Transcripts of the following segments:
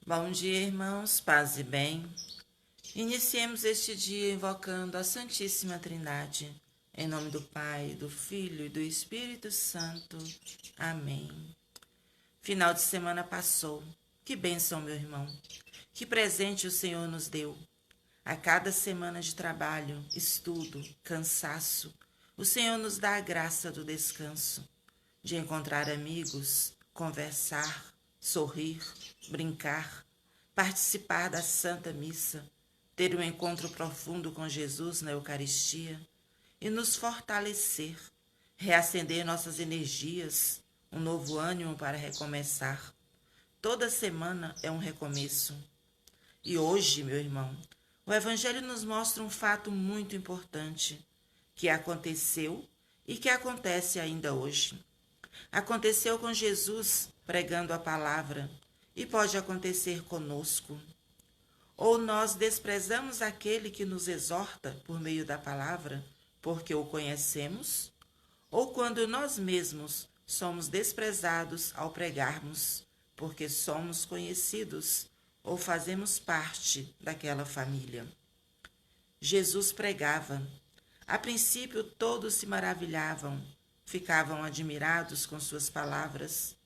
Bom dia, irmãos, paz e bem. Iniciemos este dia invocando a Santíssima Trindade, em nome do Pai, do Filho e do Espírito Santo. Amém. Final de semana passou. Que bênção, meu irmão. Que presente o Senhor nos deu. A cada semana de trabalho, estudo, cansaço, o Senhor nos dá a graça do descanso, de encontrar amigos, conversar, sorrir, brincar, participar da Santa Missa, ter um encontro profundo com Jesus na Eucaristia e nos fortalecer, reacender nossas energias, um novo ânimo para recomeçar. Toda semana é um recomeço. E hoje, meu irmão, o Evangelho nos mostra um fato muito importante que aconteceu e que acontece ainda hoje. Aconteceu com Jesus pregando a palavra e pode acontecer conosco. Ou nós desprezamos aquele que nos exorta por meio da palavra, porque o conhecemos, ou quando nós mesmos somos desprezados ao pregarmos, porque somos conhecidos ou fazemos parte daquela família. Jesus pregava. A princípio todos se maravilhavam, ficavam admirados com suas palavras,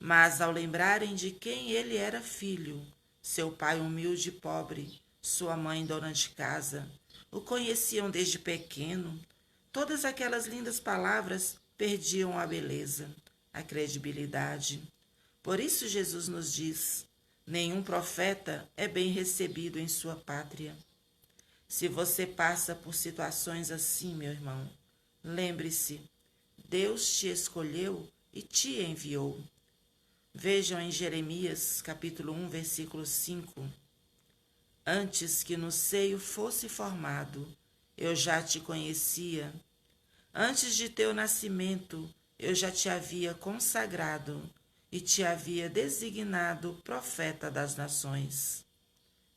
mas ao lembrarem de quem ele era filho, seu pai humilde e pobre, sua mãe dona de casa, o conheciam desde pequeno, todas aquelas lindas palavras perdiam a beleza, a credibilidade. Por isso Jesus nos diz: nenhum profeta é bem recebido em sua pátria. Se você passa por situações assim, meu irmão, lembre-se, Deus te escolheu e te enviou. Vejam em Jeremias, capítulo 1, versículo 5. Antes que no seio fosse formado, eu já te conhecia. Antes de teu nascimento, eu já te havia consagrado e te havia designado profeta das nações.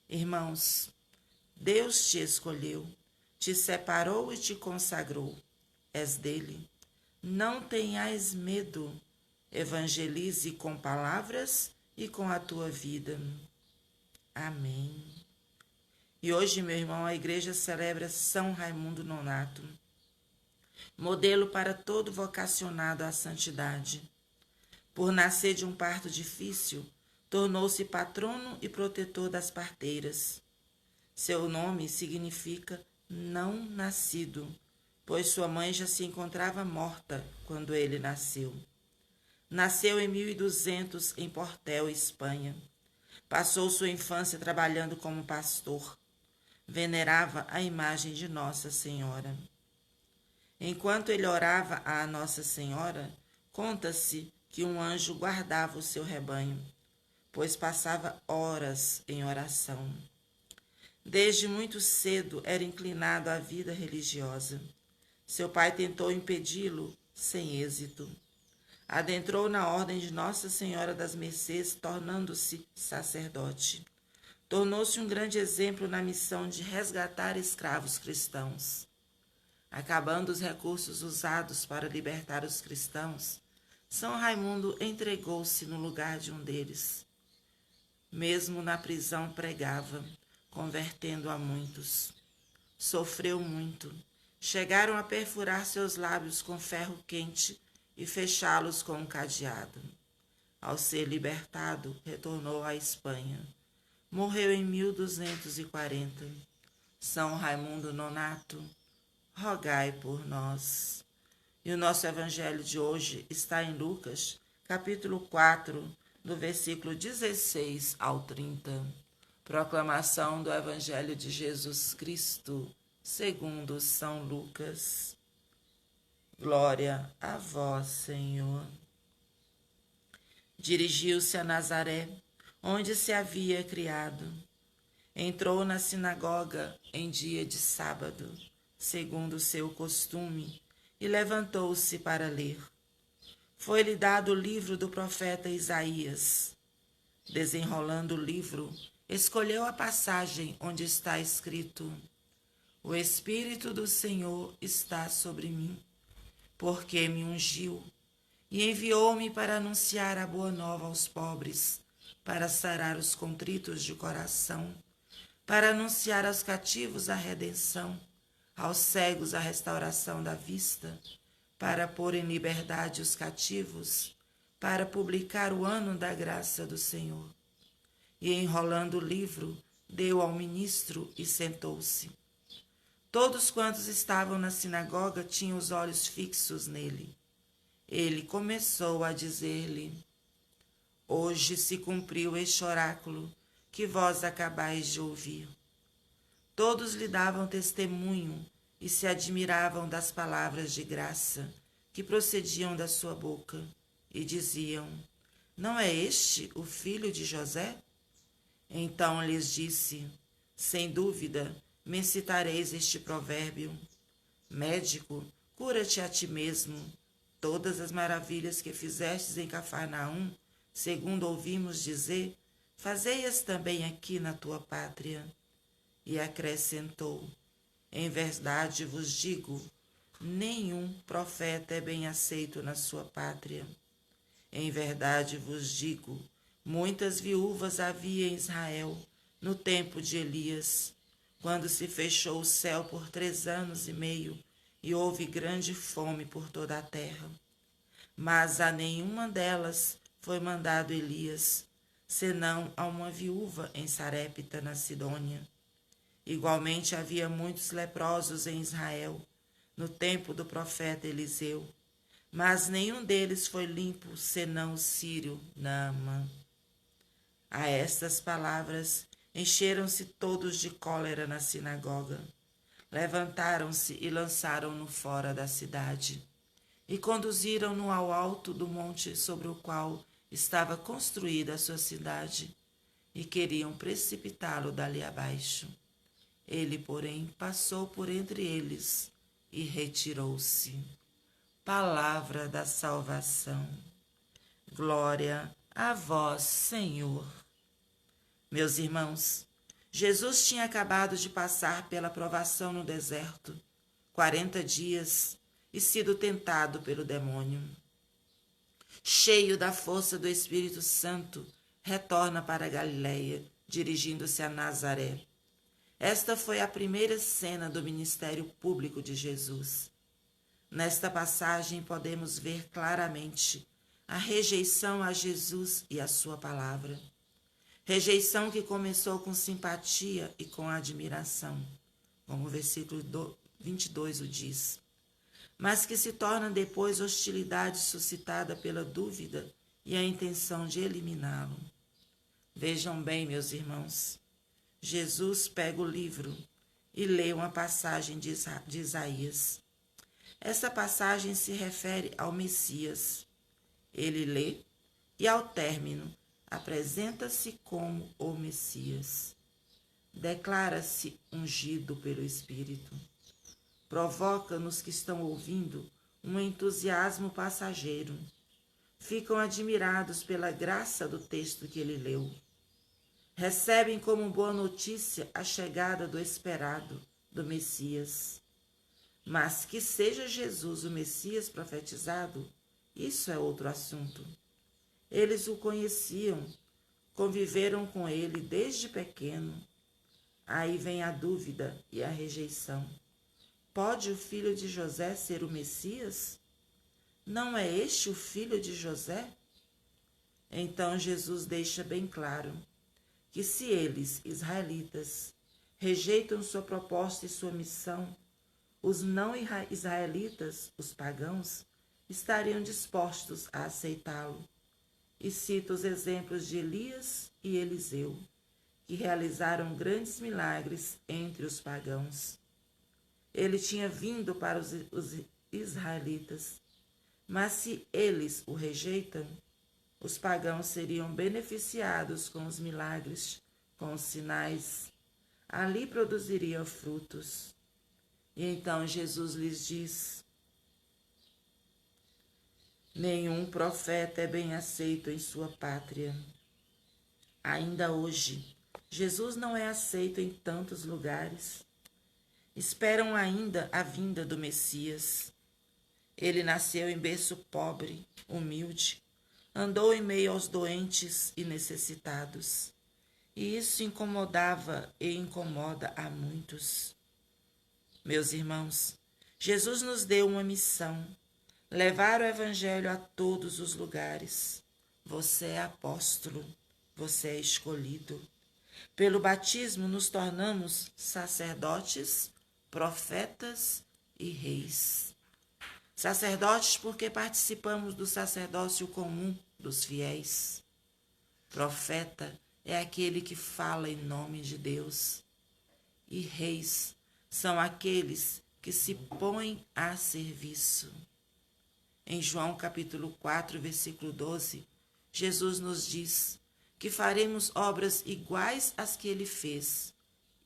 Irmãos, Deus te escolheu, te separou e te consagrou. És dele. Não tenhais medo. Evangelize com palavras e com a tua vida. Amém. E hoje, meu irmão, a igreja celebra São Raimundo Nonato, modelo para todo vocacionado à santidade. Por nascer de um parto difícil, tornou-se patrono e protetor das parteiras. Seu nome significa não nascido, pois sua mãe já se encontrava morta quando ele nasceu. Nasceu em 1200 em Portel, Espanha. Passou sua infância trabalhando como pastor. Venerava a imagem de Nossa Senhora. Enquanto ele orava a Nossa Senhora, conta-se que um anjo guardava o seu rebanho, pois passava horas em oração. Desde muito cedo era inclinado à vida religiosa. Seu pai tentou impedi-lo, sem êxito. Adentrou na ordem de Nossa Senhora das Mercês, tornando-se sacerdote. Tornou-se um grande exemplo na missão de resgatar escravos cristãos. Acabando os recursos usados para libertar os cristãos, São Raimundo entregou-se no lugar de um deles. Mesmo na prisão pregava, convertendo a muitos. Sofreu muito. Chegaram a perfurar seus lábios com ferro quente e fechá-los com um cadeado. Ao ser libertado, retornou à Espanha. Morreu em 1240. São Raimundo Nonato, rogai por nós. E o nosso evangelho de hoje está em Lucas, capítulo 4, do versículo 16 ao 30. Proclamação do Evangelho de Jesus Cristo, segundo São Lucas. Glória a vós, Senhor. Dirigiu-se a Nazaré, onde se havia criado. Entrou na sinagoga em dia de sábado, segundo o seu costume, e levantou-se para ler. Foi-lhe dado o livro do profeta Isaías. Desenrolando o livro, escolheu a passagem onde está escrito: O Espírito do Senhor está sobre mim, porque me ungiu e enviou-me para anunciar a boa nova aos pobres, para sarar os contritos de coração, para anunciar aos cativos a redenção, aos cegos a restauração da vista, para pôr em liberdade os cativos, para publicar o ano da graça do Senhor. E, enrolando o livro, deu ao ministro e sentou-se. Todos quantos estavam na sinagoga tinham os olhos fixos nele. Ele começou a dizer-lhe: Hoje se cumpriu este oráculo que vós acabais de ouvir. Todos lhe davam testemunho e se admiravam das palavras de graça que procediam da sua boca, e diziam: Não é este o filho de José? Então lhes disse: Sem dúvida, me citareis este provérbio: Médico, cura-te a ti mesmo. Todas as maravilhas que fizestes em Cafarnaum, segundo ouvimos dizer, fazei-as também aqui na tua pátria. E acrescentou: Em verdade vos digo, nenhum profeta é bem aceito na sua pátria. Em verdade vos digo, muitas viúvas havia em Israel no tempo de Elias, quando se fechou o céu por 3 anos e meio e houve grande fome por toda a terra. Mas a nenhuma delas foi mandado Elias, senão a uma viúva em Sarepta, na Sidônia. Igualmente havia muitos leprosos em Israel, no tempo do profeta Eliseu, mas nenhum deles foi limpo, senão o sírio Naamã. A estas palavras encheram-se todos de cólera na sinagoga. Levantaram-se e lançaram-no fora da cidade, e conduziram-no ao alto do monte sobre o qual estava construída a sua cidade, e queriam precipitá-lo dali abaixo. Ele, porém, passou por entre eles e retirou-se. Palavra da salvação. Glória a vós, Senhor. Meus irmãos, Jesus tinha acabado de passar pela provação no deserto, 40 dias, e sido tentado pelo demônio. Cheio da força do Espírito Santo, retorna para a Galiléia, dirigindo-se a Nazaré. Esta foi a primeira cena do ministério público de Jesus. Nesta passagem podemos ver claramente a rejeição a Jesus e a sua palavra. Rejeição que começou com simpatia e com admiração, como o versículo 22 o diz, mas que se torna depois hostilidade suscitada pela dúvida e a intenção de eliminá-lo. Vejam bem, meus irmãos, Jesus pega o livro e lê uma passagem de Isaías. Essa passagem se refere ao Messias. Ele lê e, ao término, apresenta-se como o Messias. Declara-se ungido pelo Espírito. Provoca nos que estão ouvindo um entusiasmo passageiro. Ficam admirados pela graça do texto que ele leu. Recebem como boa notícia a chegada do esperado, do Messias. Mas que seja Jesus o Messias profetizado, isso é outro assunto. Eles o conheciam, conviveram com ele desde pequeno. Aí vem a dúvida e a rejeição. Pode o filho de José ser o Messias? Não é este o filho de José? Então Jesus deixa bem claro que se eles, israelitas, rejeitam sua proposta e sua missão, os não israelitas, os pagãos, estariam dispostos a aceitá-lo. E cita os exemplos de Elias e Eliseu, que realizaram grandes milagres entre os pagãos. Ele tinha vindo para os israelitas, mas se eles o rejeitam, os pagãos seriam beneficiados com os milagres, com os sinais. Ali produziriam frutos. E então Jesus lhes diz: nenhum profeta é bem aceito em sua pátria. Ainda hoje, Jesus não é aceito em tantos lugares. Esperam ainda a vinda do Messias. Ele nasceu em berço pobre, humilde, andou em meio aos doentes e necessitados. E isso incomodava e incomoda a muitos. Meus irmãos, Jesus nos deu uma missão: levar o Evangelho a todos os lugares. Você é apóstolo, você é escolhido. Pelo batismo nos tornamos sacerdotes, profetas e reis. Sacerdotes porque participamos do sacerdócio comum dos fiéis. Profeta é aquele que fala em nome de Deus. E reis são aqueles que se põem a serviço. Em João capítulo 4, versículo 12, Jesus nos diz que faremos obras iguais às que ele fez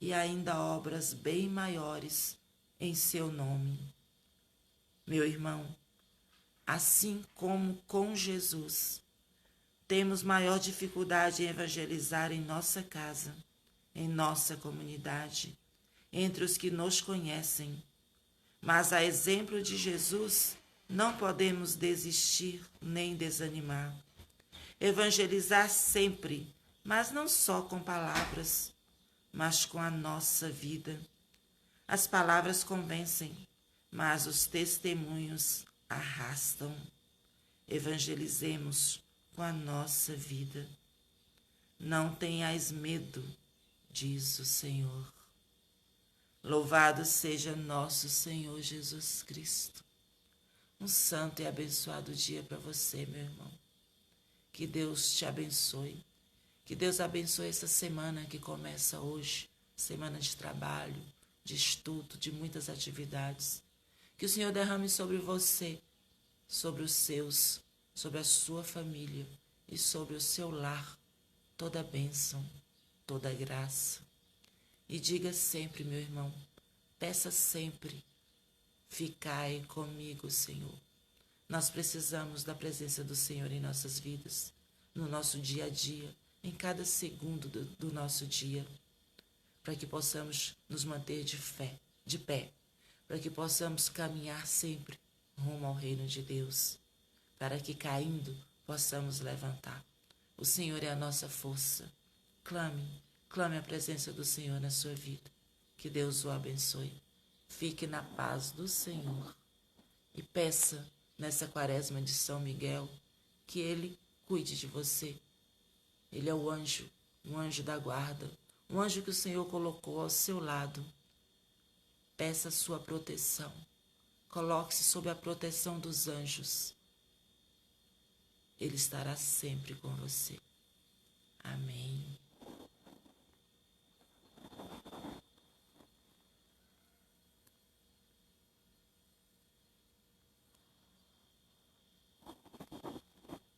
e ainda obras bem maiores em seu nome. Meu irmão, assim como com Jesus, temos maior dificuldade em evangelizar em nossa casa, em nossa comunidade, entre os que nos conhecem. Mas, a exemplo de Jesus, não podemos desistir nem desanimar. Evangelizar sempre, mas não só com palavras, mas com a nossa vida. As palavras convencem, mas os testemunhos arrastam. Evangelizemos com a nossa vida. Não tenhais medo, diz o Senhor. Louvado seja nosso Senhor Jesus Cristo. Um santo e abençoado dia para você, meu irmão. Que Deus te abençoe. Que Deus abençoe essa semana que começa hoje, semana de trabalho, de estudo, de muitas atividades. Que o Senhor derrame sobre você, sobre os seus, sobre a sua família e sobre o seu lar toda a bênção, toda a graça. E diga sempre, meu irmão, peça sempre: ficai comigo, Senhor. Nós precisamos da presença do Senhor em nossas vidas, no nosso dia a dia, em cada segundo do nosso dia, para que possamos nos manter de pé, para que possamos caminhar sempre rumo ao reino de Deus, para que caindo possamos levantar. O Senhor é a nossa força. Clame a presença do Senhor na sua vida. Que Deus o abençoe. Fique na paz do Senhor e peça nessa quaresma de São Miguel que Ele cuide de você. Ele é o anjo, um anjo da guarda, um anjo que o Senhor colocou ao seu lado. Peça a sua proteção. Coloque-se sob a proteção dos anjos. Ele estará sempre com você. Amém.